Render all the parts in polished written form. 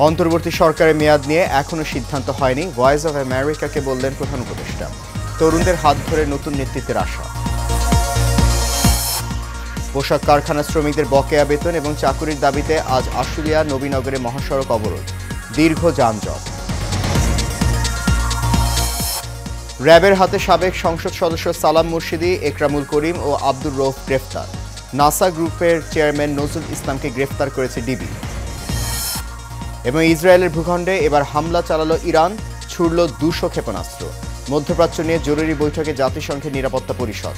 অন্তর্বর্তী সরকারের মেয়াদ নিয়ে এখনো সিদ্ধান্ত হয়নি, ভয়েস অব আমেরিকাকে বললেন প্রধান উপদেষ্টা। তরুণদের হাত ধরে নতুন নেতৃত্বের আশা। পোশাক কারখানা শ্রমিকদের বকেয়া বেতন এবং চাকুরির দাবিতে আজ আশুলিয়া নবীনগরে মহাসড়ক অবরোধ, দীর্ঘ যানজট। র্যাবের হাতে সাবেক সংসদ সদস্য সালাম মুর্শিদি, একরামুল করিম ও আব্দুর রৌফ গ্রেফতার। নাসা গ্রুপের চেয়ারম্যান নজরুল ইসলামকে গ্রেফতার করেছে ডিবি। এবং ইসরায়েলের ভূখণ্ডে এবার হামলা চালালো ইরান, ছুড়ল 200 ক্ষেপণাস্ত্র। মধ্যপ্রাচ্য নিয়ে জরুরি বৈঠকে জাতিসংঘের নিরাপত্তা পরিষদ।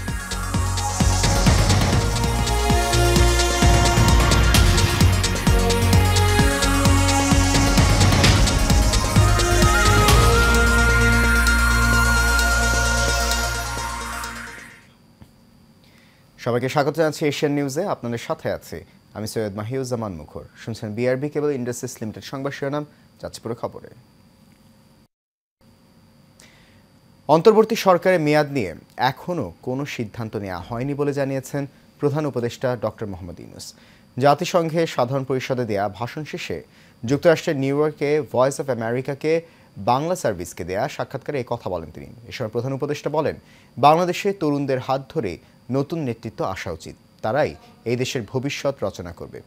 সবাইকে স্বাগত জানাচ্ছি এশিয়ান নিউজে। আপনাদের সাথে আছে আমি সৈয়দ মাহিউজ্জামান মুখর। শুনছেন বিআরবি কেবল ইন্ডাস্ট্রিজ লিমিটেড সংবাদ শিরোনাম। যাচ্ছে পুরো খবরে। অন্তর্বর্তী সরকারের মেয়াদ নিয়ে এখনও কোনো সিদ্ধান্ত নেওয়া হয়নি বলে জানিয়েছেন প্রধান উপদেষ্টা ডক্টর মোহাম্মদ ইউনূস। জাতিসংঘে সাধারণ পরিষদে দেয়া ভাষণ শেষে যুক্তরাষ্ট্রের নিউ ইয়র্কে ভয়েস অব আমেরিকাকে বাংলা সার্ভিসকে দেয়া সাক্ষাৎকারে এই কথা বলেন তিনি। এ সময় প্রধান উপদেষ্টা বলেন, বাংলাদেশে তরুণদের হাত ধরে নতুন নেতৃত্ব আসা উচিত, তারাই এই দেশের ভবিষ্যৎ রচনা করবে।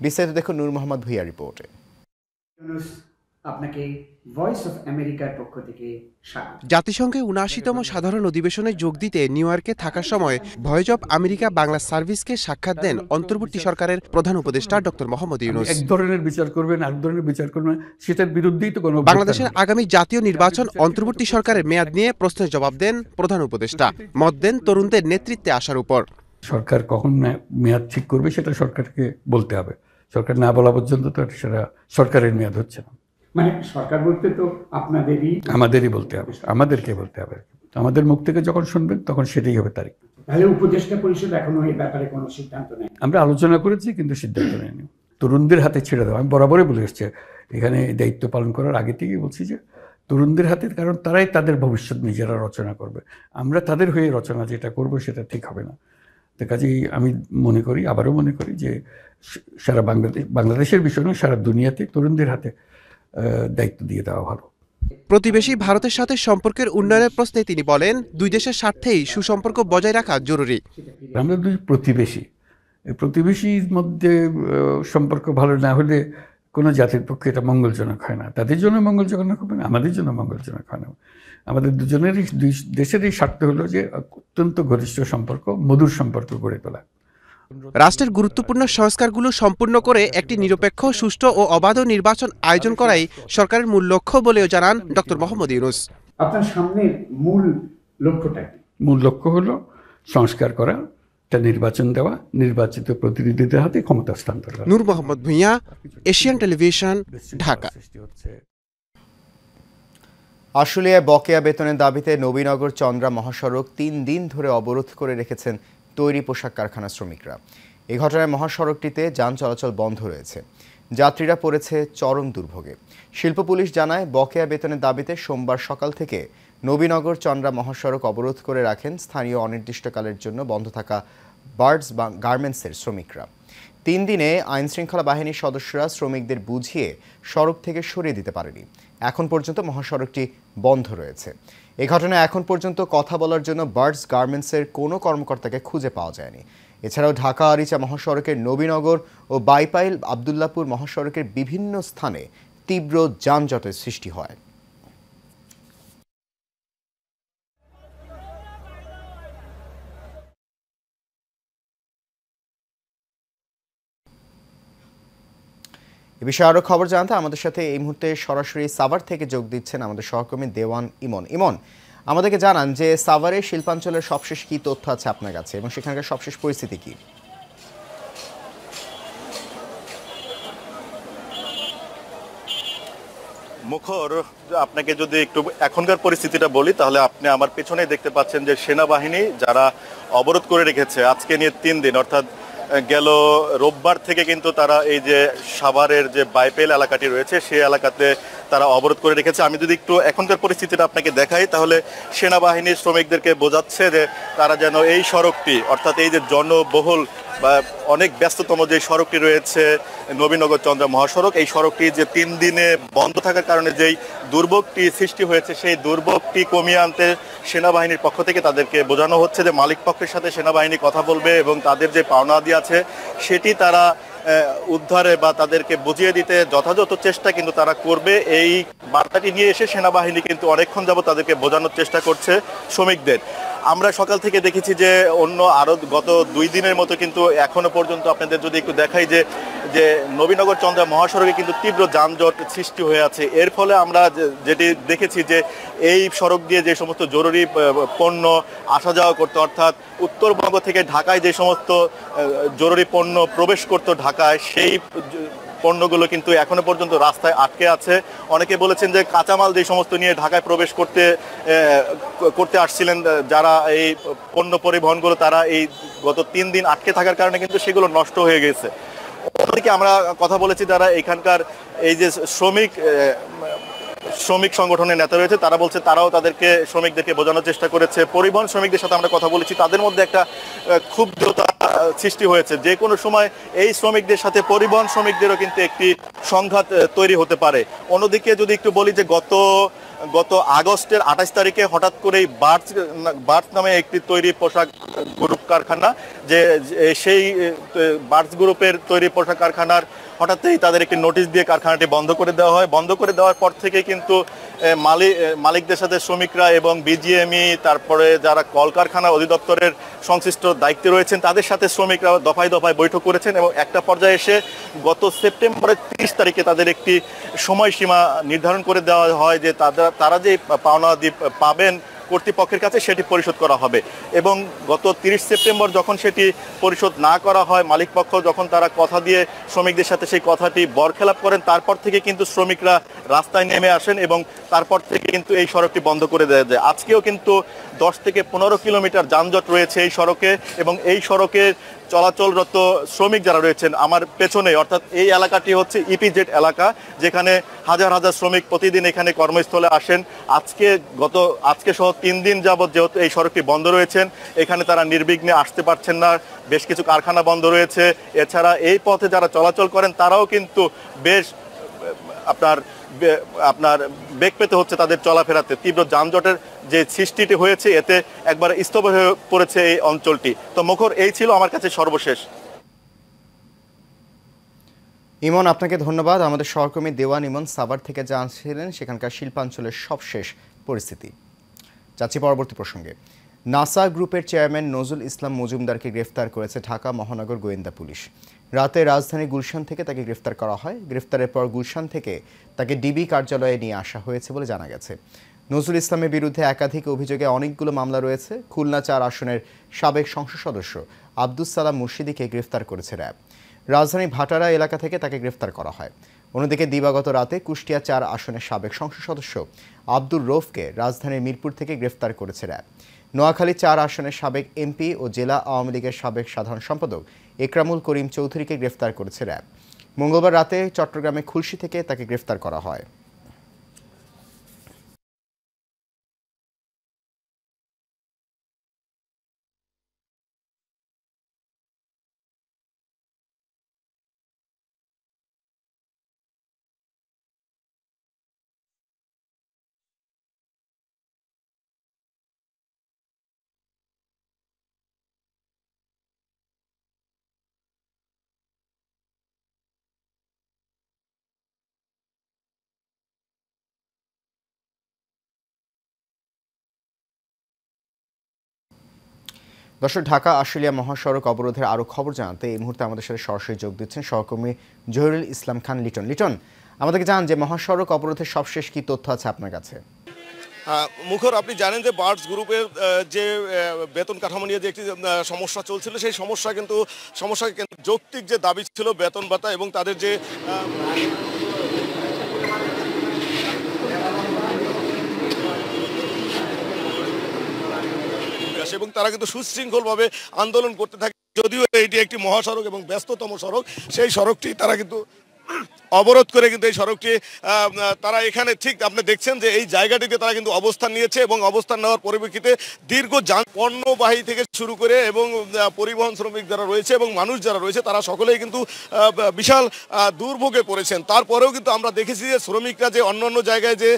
বিস্তারিত দেখুন নূর মোহাম্মদ ভুইয়ার রিপোর্টে। আপনাকে ভয়েস অফ আমেরিকার পক্ষ থেকে স্বাগত। জাতিসংঘে ৭৯তম সাধারণ অধিবেশনে যোগ দিতে নিউ ইয়র্কে থাকার সময় ভয়েস অব আমেরিকা বাংলা সার্ভিসকে সাক্ষাৎ দেন অন্তর্বর্তী সরকারের প্রধান উপদেষ্টা ডক্টর মোহাম্মদ ইউনূস। এক ধরনের বিচার করবেন, আরেক ধরনের বিচার করবেন, সেটার বিরুদ্ধেই তো কোনো। বাংলাদেশের আগামী জাতীয় নির্বাচন অন্তর্বর্তী সরকারের মেয়াদ নিয়ে প্রশ্নের জবাব দেন প্রধান উপদেষ্টা। মত দেন তরুণদের নেতৃত্বে আসার উপর। সরকার কখন মেয়াদ ঠিক করবে সেটা সরকারকে বলতে হবে। সরকার না বলা পর্যন্ত তো সেটা সরকারের মেয়াদ হচ্ছে না। মানে সরকার বলতে তো আমাদেরই বলতে হবে, আমাদেরকে বলতে হবে। আমাদের মুখ থেকে যখন শুনবেন তখন সেটাই হবে তারিখ। তাহলে উপদেষ্টা পরিষদ এখনো এই ব্যাপারে কোনো সিদ্ধান্ত নেই। আমরা আলোচনা করেছি কিন্তু সিদ্ধান্ত নেয়নি। তরুণদের হাতে ছেড়ে দেওয়া, আমি বরাবরই বলে এসছি এখানে দায়িত্ব পালন করার আগে থেকেই বলছি যে তরুণদের হাতে, কারণ তারাই তাদের ভবিষ্যৎ নিজেরা রচনা করবে। আমরা তাদের হয়ে রচনা যেটা করব সেটা ঠিক হবে না। তো কাজেই আমি আবারও মনে করি যে সারা বাংলাদেশের বিষয় নয়, সারা দুনিয়াতে তরুণদের হাতে দায়িত্ব দিয়ে দেওয়া ভালো। প্রতিবেশী ভারতের সাথে সম্পর্কের উন্নয়নের প্রশ্নে তিনি বলেন, দুই দেশের স্বার্থেই সুসম্পর্ক বজায় রাখা জরুরি। আমরা দুই প্রতিবেশী, এই প্রতিবেশীর মধ্যে সম্পর্ক ভালো না হলে কোনো জাতির পক্ষে এটা মঙ্গলজনক হয় না। তাদের জন্য মঙ্গলজনক হবে না, আমাদের জন্য মঙ্গলজনক হয় না। আমাদের দুজনেরই, দুই দেশেরই স্বার্থ হলো যে অত্যন্ত ঘনিষ্ঠ সম্পর্ক, মধুর সম্পর্ক গড়ে তোলা। রাষ্ট্রের গুরুত্বপূর্ণ সংস্কারগুলো সম্পূর্ণ করে একটি নিরপেক্ষ, সুষ্ঠু ও অবাধ নির্বাচন আয়োজন করাই সরকারের মূল লক্ষ্য বলেও জানান ডক্টর মোহাম্মদ ইউনূস। আপনার সামনের মূল লক্ষ্যটা কি? মূল লক্ষ্য হলো সংস্কার করা, তা নির্বাচন দেওয়া, নির্বাচিত প্রতিনিধিদের হাতে ক্ষমতা হস্তান্তর করা। নূর মোহাম্মদ ভুঁইয়া, এশিয়ান টেলিভিশন, ঢাকা। আশুলিয়ায় বকেয়া বেতনের দাবিতে নবীনগর চন্দ্রা মহাসড়ক 3 দিন ধরে অবরোধ করে রেখেছেন তৈরি পোশাক কারখানা শ্রমিকরা। এই ঘটনায় মহাসড়কটিতে যান চলাচল বন্ধ রয়েছে, যাত্রীরা পড়েছে চরম দুর্ভোগে। শিল্প পুলিশ জানায়, বকেয়া বেতনের দাবিতে সোমবার সকাল থেকে নবীনগর চন্দ্রা মহাসড়ক অবরোধ করে রাখেন স্থানীয় অনির্দিষ্টকালের জন্য বন্ধ থাকা বার্ডস গার্মেন্টসের শ্রমিকরা। 3 দিনে আইনশৃঙ্খলা বাহিনীর সদস্যরা শ্রমিকদের বুঝিয়ে সড়ক থেকে সরিয়ে দিতে পারেনি। এখন পর্যন্ত মহাসড়কটি বন্ধ রয়েছে। এই ঘটনায় এখন পর্যন্ত কথা বলার জন্য বার্ডস গার্মেন্টসের কোনো কর্মকর্তাকে খুঁজে পাওয়া যায়নি। এছাড়াও ঢাকা আরিচা মহাসড়কের নবীনগর ও বাইপাইল আবদুল্লাপুর মহাসড়কের বিভিন্ন স্থানে তীব্র যানজটের সৃষ্টি হয়। এ বিষয়ে আরও খবর জানতে আমাদের সাথে এই মুহূর্তে সরাসরি সাভার থেকে যোগ দিচ্ছেন আমাদের সহকর্মী দেওয়ান ইমন। ইমন, আমাদেরকে জানান যে সাভারের শিল্পাঞ্চলের সবশেষ কী তথ্য আছে আপনার কাছে এবং সেখানকার সবশেষ পরিস্থিতি কী? মুখর, আপনাকে যদি একটু এখনকার পরিস্থিতিটা বলি তাহলে আপনি আমার পেছনে দেখতে পাচ্ছেন যে সেনাবাহিনী যারা অবরোধ করে রেখেছে আজকে নিয়ে 3 দিন, অর্থাৎ গেল রোববার থেকে কিন্তু তারা এই যে সাভারের যে বাইপেল এলাকাটি রয়েছে সেই এলাকাতে তারা অবরোধ করে রেখেছে। আমি যদি একটু এখনকার পরিস্থিতিটা আপনাকে দেখাই তাহলে সেনাবাহিনী শ্রমিকদেরকে বোঝাচ্ছে যে তারা যেন এই সড়কটি, অর্থাৎ এই যে জনবহুল অনেক ব্যস্ততম যে সড়কটি রয়েছে নবীনগর চন্দ্রা মহাসড়ক, এই সড়কটি যে 3 দিনে বন্ধ থাকার কারণে যেই দুর্ভোগটি সৃষ্টি হয়েছে সেই দুর্ভোগটি কমিয়ে আনতে সেনাবাহিনীর পক্ষ থেকে তাদেরকে বোঝানো হচ্ছে যে মালিক পক্ষের সাথে সেনাবাহিনী কথা বলবে এবং তাদের যে পাওনাদি আছে সেটি তারা উদ্ধারে বা তাদেরকে বুঝিয়ে দিতে যথাযথ চেষ্টা কিন্তু তারা করবে। এই বার্তাটি নিয়ে এসে সেনাবাহিনী কিন্তু অনেকক্ষণ যাবত তাদেরকে বোঝানোর চেষ্টা করছে শ্রমিকদের। আমরা সকাল থেকে দেখেছি যে অন্য আরো গত 2 দিনের মতো কিন্তু এখনো পর্যন্ত আপনাদের যদি একটু দেখাই যে নবীনগর চন্দ্রা মহাসড়কে কিন্তু তীব্র যানজট সৃষ্টি হয়ে আছে। এর ফলে আমরা যেটি দেখেছি যে এই সড়ক দিয়ে যে সমস্ত জরুরি পণ্য আসা যাওয়া করতো, অর্থাৎ উত্তরবঙ্গ থেকে ঢাকায় যে সমস্ত জরুরি পণ্য প্রবেশ করতো ঢাকায়, সেই পণ্যগুলো কিন্তু এখনো পর্যন্ত রাস্তায় আটকে আছে। অনেকে বলেছেন যে কাঁচামাল যে সমস্ত নিয়ে ঢাকায় প্রবেশ করতে আসছিলেন যারা এই পণ্য পরিবহনগুলো, তারা এই গত 3 দিন আটকে থাকার কারণে কিন্তু সেগুলো নষ্ট হয়ে গেছে। অন্যদিকে আমরা কথা বলেছি যারা এখানকার এই যে শ্রমিক সংগঠনের নেতা রয়েছে, তারা বলছে তারাও তাদেরকে শ্রমিকদেরকে বোঝানোর চেষ্টা করেছে। পরিবহন শ্রমিকদের সাথে আমরা কথা বলেছি, তাদের মধ্যে একটা ক্ষুব্ধতা সৃষ্টি হয়েছে। যে কোনো সময় এই শ্রমিকদের সাথে পরিবহন শ্রমিকদেরও কিন্তু একটি সংঘাত তৈরি হতে পারে। অন্যদিকে যদি একটু বলি যে গত আগস্টের 28 তারিখে হঠাৎ করেই বার্ডস নামে একটি তৈরি পোশাক গ্রুপ কারখানা, যে সেই বার্ডস গ্রুপের তৈরি পোশাক কারখানার হঠাৎই তাদের একটি নোটিশ দিয়ে কারখানাটি বন্ধ করে দেওয়া হয়। বন্ধ করে দেওয়ার পর থেকে কিন্তু মালিকদের সাথে শ্রমিকরা এবং বিজিএমই, তারপরে যারা কলকারখানা অধিদপ্তরের সংশ্লিষ্ট দায়িত্বে রয়েছেন, তাদের সাথে শ্রমিকরা দফায় দফায় বৈঠক করেছেন এবং একটা পর্যায়ে এসে গত সেপ্টেম্বরের 30 তারিখে তাদের একটি সময়সীমা নির্ধারণ করে দেওয়া হয় যে তারা যে পাওনাদি পাবেন কর্তৃপক্ষের কাছে সেটি পরিশোধ করা হবে। এবং গত 30 সেপ্টেম্বর যখন সেটি পরিশোধ না করা হয়, মালিকপক্ষ যখন তারা কথা দিয়ে শ্রমিকদের সাথে সেই কথাটি বরখেলাপ করেন, তারপর থেকে কিন্তু শ্রমিকরা রাস্তায় নেমে আসেন এবং তারপর থেকে কিন্তু এই সড়কটি বন্ধ করে দেওয়া যায়। আজকেও কিন্তু 10 থেকে 15 কিলোমিটার যানজট রয়েছে এই সড়কে এবং এই সড়কের চলাচলরত শ্রমিক যারা রয়েছেন আমার পেছনে, অর্থাৎ এই এলাকাটি হচ্ছে ইপিজেড এলাকা, যেখানে হাজার হাজার শ্রমিক প্রতিদিন এখানে কর্মস্থলে আসেন। আজকে সহ 3 দিন যাবৎ যেহেতু এই সড়কটি বন্ধ রয়েছেন, এখানে তারা নির্বিঘ্নে আসতে পারছেন না। বেশ কিছু কারখানা বন্ধ রয়েছে। এছাড়া এই পথে যারা চলাচল করেন তারাও কিন্তু বেশ আপনার বেগ পেতে হচ্ছে তাদের চলাফেরাতে। তীব্র যানজটের যে সৃষ্টিটি হয়েছে এতে একবার স্তব্ধ হয়ে পড়েছে এই অঞ্চলটি। তো মুখর, এই ছিল আমার কাছে সর্বশেষ। ইমন, আপনাকে ধন্যবাদ। আমাদের সহকর্মী দেওয়ান ইমন সাভার থেকে জানছিলেন সেখানকার শিল্পাঞ্চলের সবশেষ পরিস্থিতি। যাচ্ছি পরবর্তী প্রসঙ্গে। নাসা গ্রুপের চেয়ারম্যান নজরুল ইসলাম মজুমদারকে গ্রেফতার করেছে ঢাকা মহানগর গোয়েন্দা পুলিশ। রাতে রাজধানী গুলশান থেকে তাকে গ্রেফতার করা হয়। গ্রেফতারের পর গুলশান থেকে তাকে ডিবি কার্যালয়ে নিয়ে আসা হয়েছে বলে জানা গেছে। নজরুল ইসলামের বিরুদ্ধে একাধিক অভিযোগে অনেকগুলো মামলা রয়েছে। খুলনা 4 আসনের সাবেক সংসদ সদস্য আব্দুস সালাম মুর্শিদিকে গ্রেফতার করেছে র্যাব। রাজধানী ভাটারা এলাকা থেকে তাকে গ্রেফতার করা হয়। অন্যদিকে দিবাগত রাতে কুষ্টিয়া 4 আসনের সাবেক সংসদ সদস্য আব্দুর রৌফকে রাজধানীর মিরপুর থেকে গ্রেফতার করেছে র্যাব। নোয়াখালী 4 আসনের সাবেক এমপি ও জেলা আওয়ামী লীগের সাবেক সাধারণ সম্পাদক একরামুল করিম চৌধুরীকে গ্রেফতার করেছে র্যাব। মঙ্গলবার রাতে চট্টগ্রামে খুলশী থেকে তাকে গ্রেফতার করা হয়। দর্শক, ঢাকা আশুলিয়া মহাসড়ক অবরোধের আরও খবর জানাতে এই মুহূর্তে আমাদের সাথে সরাসরি যোগ দিচ্ছেন সহকর্মী জহিরুল ইসলাম খান লিটন। লিটন, আমাদেরকে জানান যে মহাসড়ক অবরোধের সবশেষ কি তথ্য আছে আপনার কাছে? মুখর, আপনি জানেন যে বার্ডস গ্রুপের যে বেতন কাঠামো নিয়ে যে একটি সমস্যা চলছিল, সেই সমস্যা যৌক্তিক যে দাবি ছিল বেতন ভাতা এবং তাদের যে এবং তারা কিন্তু সুশৃঙ্খলভাবে আন্দোলন করতে থাকে। যদিও এটি একটি মহাসড়ক এবং ব্যস্ততম সড়ক, সেই সড়কটি তারা কিন্তু অবরোধ করে কিন্তু এই সড়কটি তারা এখানে ঠিক আপনি দেখছেন যে এই জায়গাটিতে তারা কিন্তু অবস্থান নিয়েছে এবং অবস্থান নেওয়ার পরিপ্রেক্ষিতে দীর্ঘ পণ্যবাহী থেকে শুরু করে এবং পরিবহন শ্রমিক যারা রয়েছে এবং মানুষ যারা রয়েছে তারা সকলেই কিন্তু বিশাল দুর্ভোগে পড়েছেন। তারপরেও কিন্তু আমরা দেখেছি যে শ্রমিকরা যে অন্য জায়গায় যে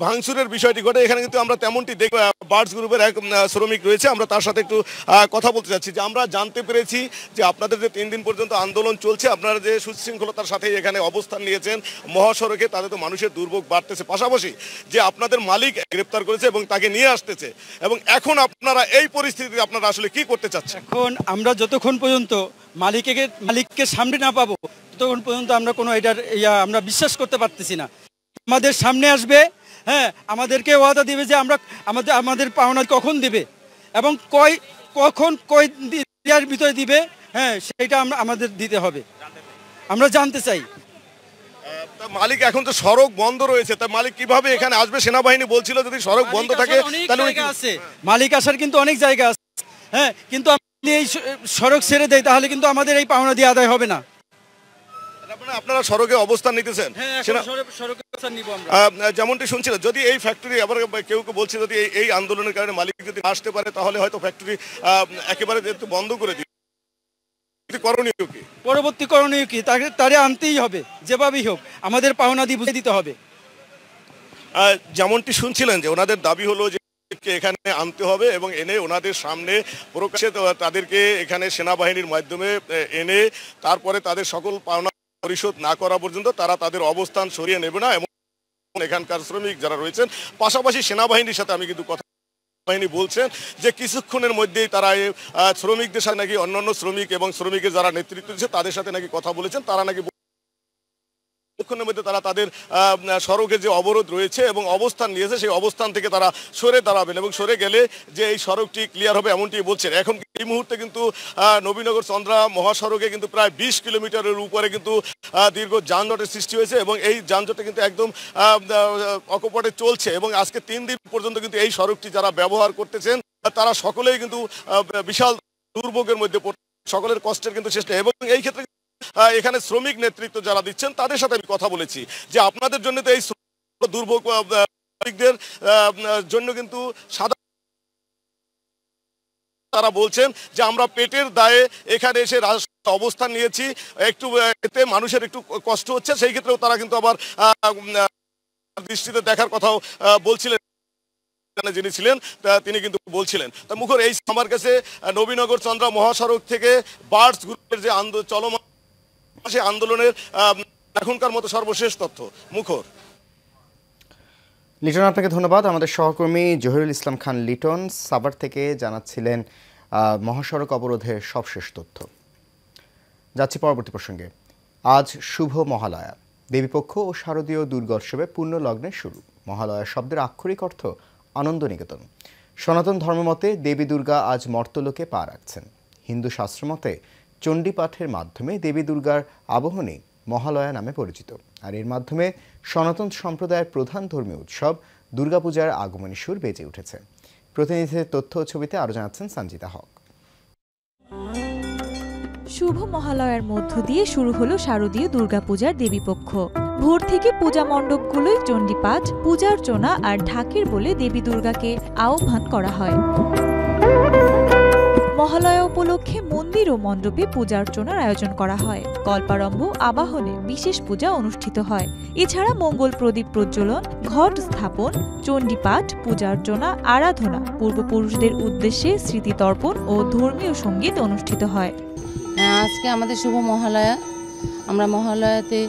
ভাঙচুরের বিষয়টি ঘটে এখানে কিন্তু আমরা তেমনটি দেখব। বার্ডস গ্রুপের এক শ্রমিক রয়েছে, আমরা তার সাথে একটু কথা বলতে চাচ্ছি যে আমরা জানতে পেরেছি যে আপনাদের যে 3 দিন পর্যন্ত আন্দোলন চলছে, আপনারা যে সুশৃঙ্খলতার সাথে এখানে অবস্থান নিয়েছেন মহাসড়কে, তাতে তো মানুষের দুর্ভোগ বাড়তেছে, পাশাপাশি যে আপনাদের মালিক গ্রেপ্তার করেছে এবং তাকে নিয়ে আসতেছে, এবং এখন আপনারা এই পরিস্থিতিতে আপনারা আসলে কি করতে চাচ্ছেন? এখন আমরা যতক্ষণ পর্যন্ত মালিককে সামনে না পাবো ততক্ষণ পর্যন্ত আমরা কোনো এটার আমরা বিশ্বাস করতে পারতেছি না। আমাদের সামনে আসবে, হ্যাঁ, আমাদেরকে ওয়াদা দিবে যে আমরা আমাদের পাওনা কখন দিবে এবং কখন দিনের ভিতরে দিবে, হ্যাঁ, সেটা আমাদের দিতে হবে, আমরা জানতে চাই। মালিক এখন তো সড়ক বন্ধ রয়েছে, তা মালিক কিভাবে এখানে আসবে? সেনাবাহিনী বলছিল যদি সড়ক বন্ধ থাকে তাহলে আছে মালিক আসার কিন্তু অনেক জায়গা আছে, হ্যাঁ, কিন্তু এই সড়ক ছেড়ে দেয় তাহলে কিন্তু আমাদের এই পাওনা দিয়ে আদায় হবে না। আপনারা সড়কে অবস্থান নিতেছেন? যেমনটি শুনছিলেন, যদি এই ফ্যাক্টরি আবার কেউ বলছে যদি এই আন্দোলনের কারণে মালিক যদি আসতে পারে তাহলে হয়তো ফ্যাক্টরি একেবারে বন্ধ করে দিবে। করণীয় কি? পরবর্তী করণীয় কি? তারে আনতেই হবে, যেভাবেই হোক আমাদের পাওনা দিয়ে বুঝে দিতে হবে। যেমনটি শুনছিলেন যে ওনাদের দাবি হলো যে এখানে আনতে হবে এবং এনে ওনাদের সামনে প্রকাশ্যে তাদেরকে এখানে সেনাবাহিনীর মাধ্যমে এনে তারপরে তাদের সকল পাওনা পরিশোধ না করা পর্যন্ত তারা তাদের অবস্থান সরিয়ে নেবে না। এবং এখানকার শ্রমিক যারা রয়েছেন, পাশাপাশি সেনাবাহিনীর সাথে আমি কিন্তু কথা বাহিনী বলছেন যে কিছুক্ষণের মধ্যেই তারা শ্রমিকদের সাথে নাকি অন্যান্য শ্রমিক এবং শ্রমিকের যারা নেতৃত্ব দিচ্ছে তাদের সাথে নাকি কথা বলেছেন, তারা নাকি কিছুক্ষণের মধ্যে তারা তাদের সড়কে যে অবরোধ রয়েছে এবং অবস্থান নিয়েছে সেই অবস্থান থেকে তারা সরে দাঁড়াবেন এবং সরে গেলে যে এই সড়কটি ক্লিয়ার হবে এমনটি বলছেন। এখন এই মুহূর্তে কিন্তু নবীনগর চন্দ্রা মহাসড়কে কিন্তু প্রায় 20 কিলোমিটারের উপরে কিন্তু দীর্ঘ যানজটের সৃষ্টি হয়েছে এবং এই যানজটে কিন্তু একদম অকপটে চলছে এবং আজকে 3 দিন পর্যন্ত কিন্তু এই সড়কটি যারা ব্যবহার করতেছেন তারা সকলেই কিন্তু বিশাল দুর্ভোগের মধ্যে সকলের কষ্টের কিন্তু শেষ নেই। এবং এই ক্ষেত্রে এখানে শ্রমিক নেতৃত্ব যারা দিচ্ছেন তাদের সাথে আমি কথা বলেছি যে আপনাদের জন্য তো এই দুর্ভোগ শ্রমিকদের জন্য কিন্তু তারা বলছেন যে আমরা পেটের দায়ে এখানে এসে অবস্থান নিয়েছি, একটু এতে মানুষের একটু কষ্ট হচ্ছে, সেই ক্ষেত্রেও তারা কিন্তু আবার দৃষ্টিতে দেখার কথাও বলছিলেন। যিনি ছিলেন তিনি কিন্তু বলছিলেন। তা মুখর, এই আমার কাছে নবীনগর চন্দ্রা মহাসড়ক থেকে বার্ডস গ্রুপের যে চলমান সেই আন্দোলনের এখনকার মতো সর্বশেষ তথ্য। মুখর। লিটন, আপনাকে ধন্যবাদ। আমাদের সহকর্মী জহিরুল ইসলাম খান লিটন সাভার থেকে জানাচ্ছিলেন মহাসড়ক অবরোধের সবশেষ তথ্য। যাচ্ছি পরবর্তী প্রসঙ্গে। আজ শুভ মহালয়া, দেবীপক্ষ ও শারদীয় দুর্গোৎসবে পূর্ণ লগ্নের শুরু। মহালয়া শব্দের আক্ষরিক অর্থ আনন্দ নিকেতন। সনাতন ধর্মমতে দেবী দুর্গা আজ মর্তলোকে পা রাখছেন। হিন্দু শাস্ত্রমতে চণ্ডী পাঠের মাধ্যমে দেবী দুর্গার আবাহনী মহালয়া নামে পরিচিত। আর এর মাধ্যমে সনাতন সম্প্রদায়ের প্রধান ধর্মীয় উৎসব দুর্গাপূজার আগমনী সুর বেজে উঠেছে। প্রতিনিধিদের তথ্য ও ছবিতে আরও জানাচ্ছেন সঞ্জিতা হক। শুভ মহালয়ার মধ্য দিয়ে শুরু হলো শারদীয় দুর্গাপূজার দেবীপক্ষ। ভোর থেকে পূজা মণ্ডপগুলোয় চণ্ডীপাঠ, পূজার্চনা আর ঢাকের বলে দেবী দুর্গাকে আহ্বান করা হয়। মহালয়া উপলক্ষে মন্দির ও মণ্ডপে পূজার্চনার আয়োজন করা হয়। কল্পারম্ভ আবাহনে বিশেষ পূজা অনুষ্ঠিত হয়। এছাড়া মঙ্গল প্রদীপ প্রজ্বলন, ঘট স্থাপন, চণ্ডীপাঠ, পূজার্চনা, আরাধনা, পূর্বপুরুষদের উদ্দেশ্যে স্মৃতিতর্পণ ও ধর্মীয় সঙ্গীত অনুষ্ঠিত হয়। আজকে আমাদের শুভ মহালয়া। আমরা মহালয়াতে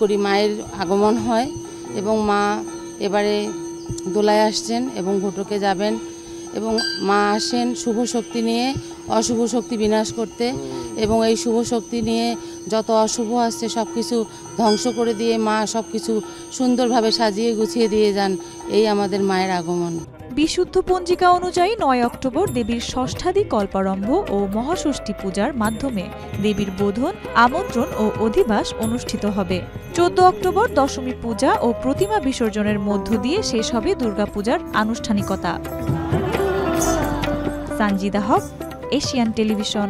করি, মায়ের আগমন হয় এবং মা এবারে দোলায় আসছেন এবং ঘটকে যাবেন এবং মা আসেন শুভ শক্তি নিয়ে অশুভ শক্তি বিনাশ করতে এবং এই শুভ শক্তি নিয়ে যত অশুভ আসছে সব কিছু ধ্বংস করে দিয়ে মা সব কিছু সুন্দরভাবে সাজিয়ে গুছিয়ে দিয়ে যান। এই আমাদের মায়ের আগমন। বিশুদ্ধ পঞ্জিকা অনুযায়ী 9 অক্টোবর দেবীর ষষ্ঠাদি কল্পারম্ভ ও মহাষষ্ঠী পূজার মাধ্যমে দেবীর বোধন, আমন্ত্রণ ও অধিবাস অনুষ্ঠিত হবে। 14 অক্টোবর দশমী পূজা ও প্রতিমা বিসর্জনের মধ্য দিয়ে শেষ হবে দুর্গাপূজার আনুষ্ঠানিকতা। সঞ্জিতা হক, এশিয়ান টেলিভিশন।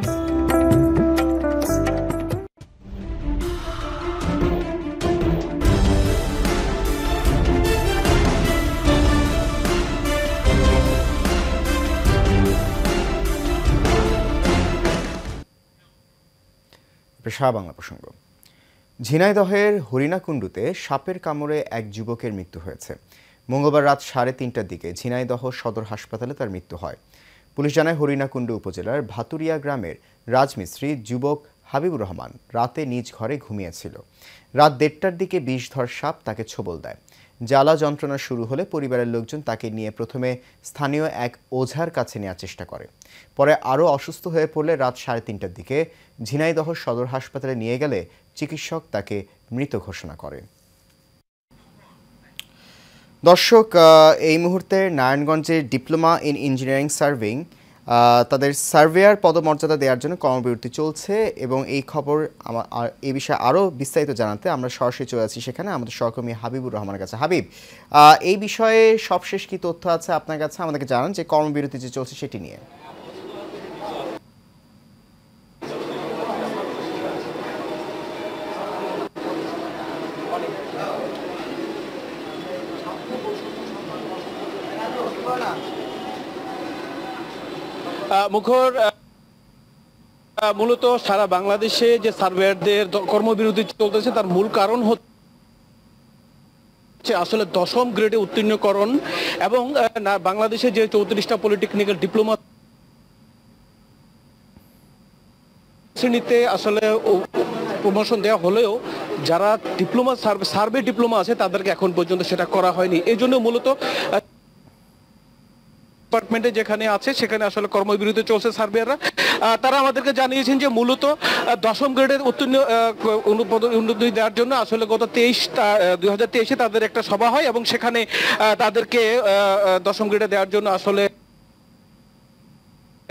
পেশা বাংলা প্রসঙ্গ। ঝিনাইদহের হরিণাকুণ্ডুতে সাপের কামড়ে এক যুবকের মৃত্যু হয়েছে। মঙ্গলবার রাত 3:30টার দিকে ঝিনাইদহ সদর হাসপাতালে তার মৃত্যু হয়। পুলিশ জানায় হরিণাকুণ্ডু উপজেলার ভাতুরিয়া গ্রামের রাজমিস্ত্রি যুবক হাবিবুর রহমান রাতে নিজ ঘরে ঘুমিয়েছিল। রাত 1:30টার দিকে বিষধর সাপ তাকে ছোবল দেয়। জ্বালা যন্ত্রণা শুরু হলে পরিবারের লোকজন তাকে নিয়ে প্রথমে স্থানীয় এক ওঝার কাছে নেওয়ার চেষ্টা করে। পরে আরও অসুস্থ হয়ে পড়লে রাত 3:30টার দিকে ঝিনাইদহ সদর হাসপাতালে নিয়ে গেলে চিকিৎসক তাকে মৃত ঘোষণা করে। দর্শক, এই মুহূর্তে নারায়ণগঞ্জের ডিপ্লোমা ইন ইঞ্জিনিয়ারিং সার্ভেইং তাদের সার্ভেয়ার পদমর্যাদা দেওয়ার জন্য কর্মবিরতি চলছে এবং এই খবর এই বিষয়ে আরও বিস্তারিত জানাতে আমরা সরাসরি চলে যাচ্ছি সেখানে আমাদের সহকর্মী হাবিবুর রহমানের কাছে। হাবিব, এই বিষয়ে সবশেষ কি তথ্য আছে আপনার কাছে? আমাদেরকে জানান যে কর্মবিরতি যে চলছে সেটি নিয়ে। মুখর মূলত সারা বাংলাদেশে যে সার্ভেয়ারদের কর্মবিরতি চলতেছে তার মূল কারণ হচ্ছে আসলে 10ম গ্রেডে উত্তীর্ণকরণ এবং বাংলাদেশে যে 34টা পলিটেকনিক্যাল ডিপ্লোমা শ্রেণীতে আসলে প্রমোশন দেওয়া হলেও যারা ডিপ্লোমা সার্ভে ডিপ্লোমা আছে তাদেরকে এখন পর্যন্ত সেটা করা হয়নি। এই জন্য মূলত ডিপার্টমেন্টে যেখানে আছে সেখানে আসলে কর্মবিরতি চলছে সার্ভেয়াররা। তারা আমাদেরকে জানিয়েছেন যে মূলত 10ম গ্রেডের উন্নতি দেওয়ার জন্য আসলে গত 2023-এ তাদের একটা সভা হয় এবং সেখানে তাদেরকে 10ম গ্রেডে দেওয়ার জন্য আসলে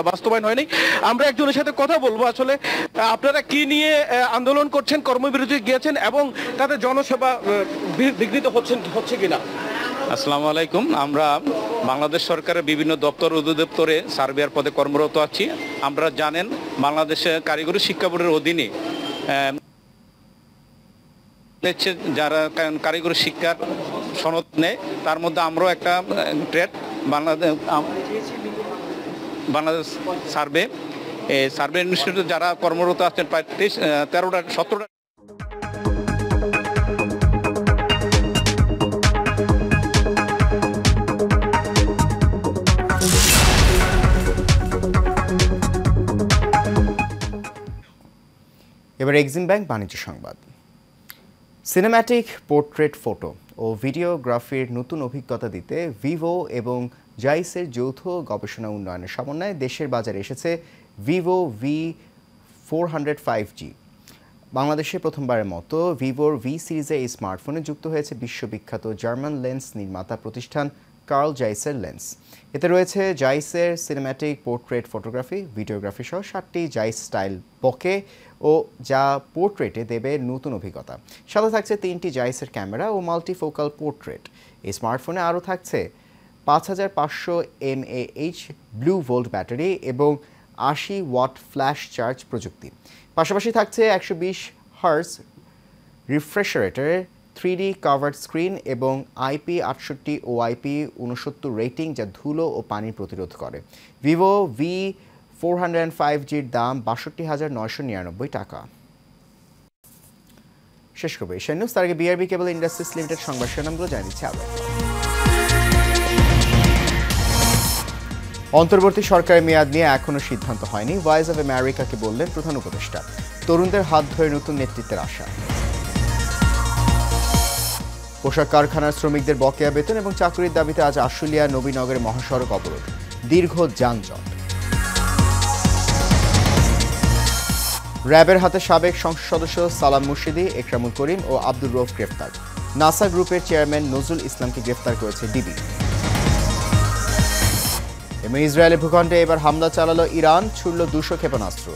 বাস্তবায়ন হয়নি। আমরা একজনের সাথে কথা বলবো আসলে আপনারা কি নিয়ে আন্দোলন করছেন, কর্মবিরতি গিয়েছেন এবং তাদের জনসেবা বিঘ্নিত হচ্ছে কিনা। আসসালামু আলাইকুম। আমরা বাংলাদেশ সরকারের বিভিন্ন দপ্তর অধিদপ্তরে সার্ভেয়ার পদে কর্মরত আছি। আমরা জানেন বাংলাদেশে কারিগরি শিক্ষা বোর্ডের অধীনে যারা কারিগরি শিক্ষার সনদ নেয় তার মধ্যে আমরাও একটা ট্রেড বাংলাদেশ সার্ভে ইনস্টিটিউটে যারা কর্মরত আছেন প্রায় 17টা। এবার এক্সিম ব্যাংক বাণিজ্য সংবাদ। সিনেম্যাটিক পোর্ট্রেট ফটো ও ভিডিওগ্রাফির নতুন অভিজ্ঞতা দিতে ভিভো এবং জাইসের যৌথ গবেষণা উন্নয়নের সমন্বয়ে দেশের বাজারে এসেছে ভিভো V405G। বাংলাদেশে প্রথমবারের মতো ভিভোর ভি সিরিজের এই স্মার্টফোনে যুক্ত হয়েছে বিশ্ববিখ্যাত জার্মান লেন্স নির্মাতা প্রতিষ্ঠান কার্ল জাইসের লেন্স। এতে রয়েছে জাইসের সিনেম্যাটিক পোর্ট্রেট ফটোগ্রাফি, ভিডিওগ্রাফি সহ 7টি জাইস স্টাইল বকে ও যা পোর্ট্রেটে দেবে নতুন অভিজ্ঞতা। সাথে থাকছে 3টি জাইসের ক্যামেরা ও মাল্টিফোকাল পোর্ট্রেট। এই স্মার্টফোনে আরও থাকছে 5500 mAh ব্লু ভোল্ট ব্যাটারি এবং 80 ওয়াট ফ্ল্যাশ চার্জ প্রযুক্তি। পাশাপাশি থাকছে 120 হার্জ রিফ্রেশ রেটের 3D কাভার্ড স্ক্রিন এবং IP68 ও IP69 রেটিং যা ধুলো ও পানি প্রতিরোধ করে। ভিভো V405Gর দাম ৬২,৯৯৯ টাকা। শেষ করবো এশিয়ান নিউজ। তার আগে বিআরবি কেবল ইন্ডাস্ট্রিজ লিমিটেড সংবাদ শিরোনামগুলো জানিয়ে দিচ্ছে আরও। অন্তর্বর্তী সরকারের মেয়াদ নিয়ে এখনও সিদ্ধান্ত হয়নি, ভয়েস অব আমেরিকাকে বললেন প্রধান উপদেষ্টা। তরুণদের হাত ধরে নতুন নেতৃত্বের আশা। পোশাক কারখানার শ্রমিকদের বকেয়া বেতন এবং চাকরির দাবিতে আজ আশুলিয়া নবীনগরের মহাসড়ক অবরোধ, দীর্ঘ যানজট। র্যাবের হাতে সাবেক সংসদ সদস্য সালাম মুর্শিদি, একরামুল করিম ও আব্দুর রউফ গ্রেফতার। নাসা গ্রুপের চেয়ারম্যান নজরুল ইসলামকে গ্রেফতার করেছে ডিবি। এবং ইসরায়েলের ভূখণ্ডে এবার হামলা চালালো ইরান, ছুড়ল 200 ক্ষেপণাস্ত্র।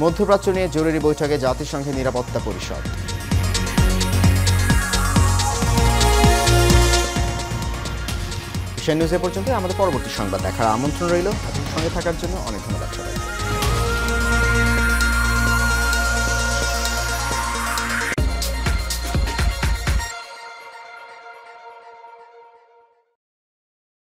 মধ্যপ্রাচ্য নিয়ে জরুরি বৈঠকে জাতিসংঘের নিরাপত্তা পরিষদ। এশিয়ান নিউজ এ পর্যন্ত। আমাদের পরবর্তী সংবাদ দেখার আমন্ত্রণ রইল। আপনাদের সঙ্গে থাকার জন্য অনেক ধন্যবাদ সবাইকে।